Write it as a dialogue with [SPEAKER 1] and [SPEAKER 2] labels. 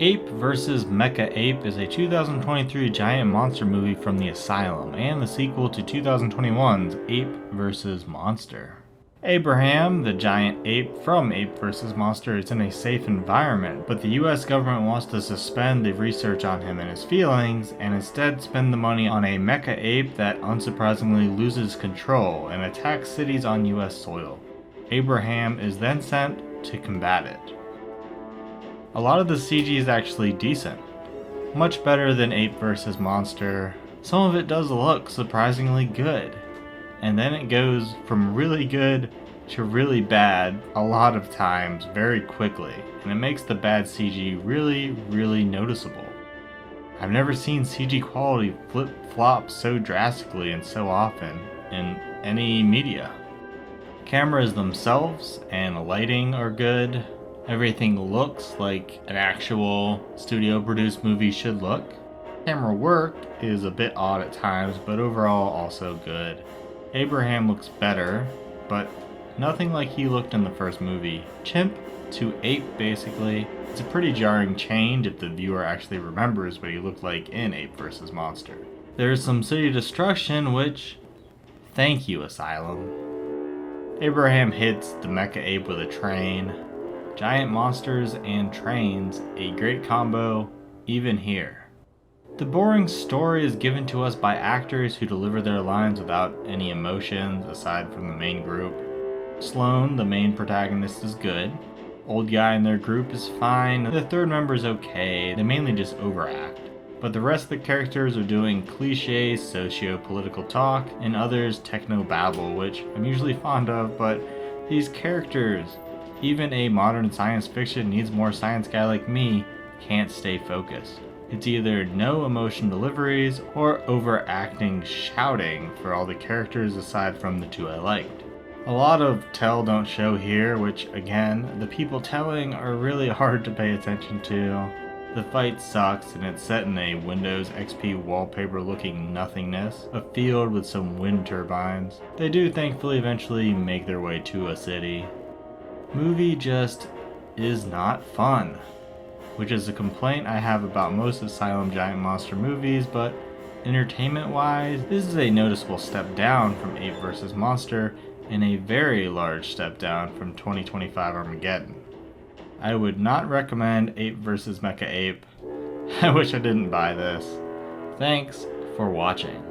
[SPEAKER 1] Ape vs. Mecha Ape is a 2023 giant monster movie from the Asylum and the sequel to 2021's Ape vs. Monster. Abraham, the giant ape from Ape vs. Monster, is in a safe environment, but the US government wants to suspend the research on him and his feelings and instead spend the money on a mecha ape that unsurprisingly loses control and attacks cities on US soil. Abraham is then sent to combat it. A lot of the CG is actually decent. Much better than Ape vs. Monster. Some of it does look surprisingly good. And then it goes from really good to really bad a lot of times very quickly. And it makes the bad CG really noticeable. I've never seen CG quality flip-flop so drastically and so often in any media. Cameras themselves and lighting are good. Everything looks like an actual studio-produced movie should look. Camera work is a bit odd at times, but overall also good. Abraham looks better, but nothing like he looked in the first movie. Chimp to ape, basically. It's a pretty jarring change if the viewer actually remembers what he looked like in Ape vs. Monster. There's some city destruction, which... thank you, Asylum. Abraham hits the mecha ape with a train. Giant monsters and trains, a great combo, even here. The boring story is given to us by actors who deliver their lines without any emotions aside from the main group. Sloane, the main protagonist, is good. Old guy in their group is fine. The third member is okay, they mainly just overact. But the rest of the characters are doing cliche socio-political talk and others techno-babble, which I'm usually fond of, but these characters, even a modern science fiction needs more science guy like me, can't stay focused. It's either no emotion deliveries or overacting shouting for all the characters aside from the two I liked. A lot of tell don't show here, which again, the people telling are really hard to pay attention to. The fight sucks and it's set in a Windows XP wallpaper looking nothingness, a field with some wind turbines. They do thankfully eventually make their way to a city. Movie just is not fun, which is a complaint I have about most Asylum giant monster movies, but entertainment wise, this is a noticeable step down from Ape vs. Monster and a very large step down from 2025 Armageddon. I would not recommend Ape vs. Mecha Ape. I wish I didn't buy this. Thanks for watching.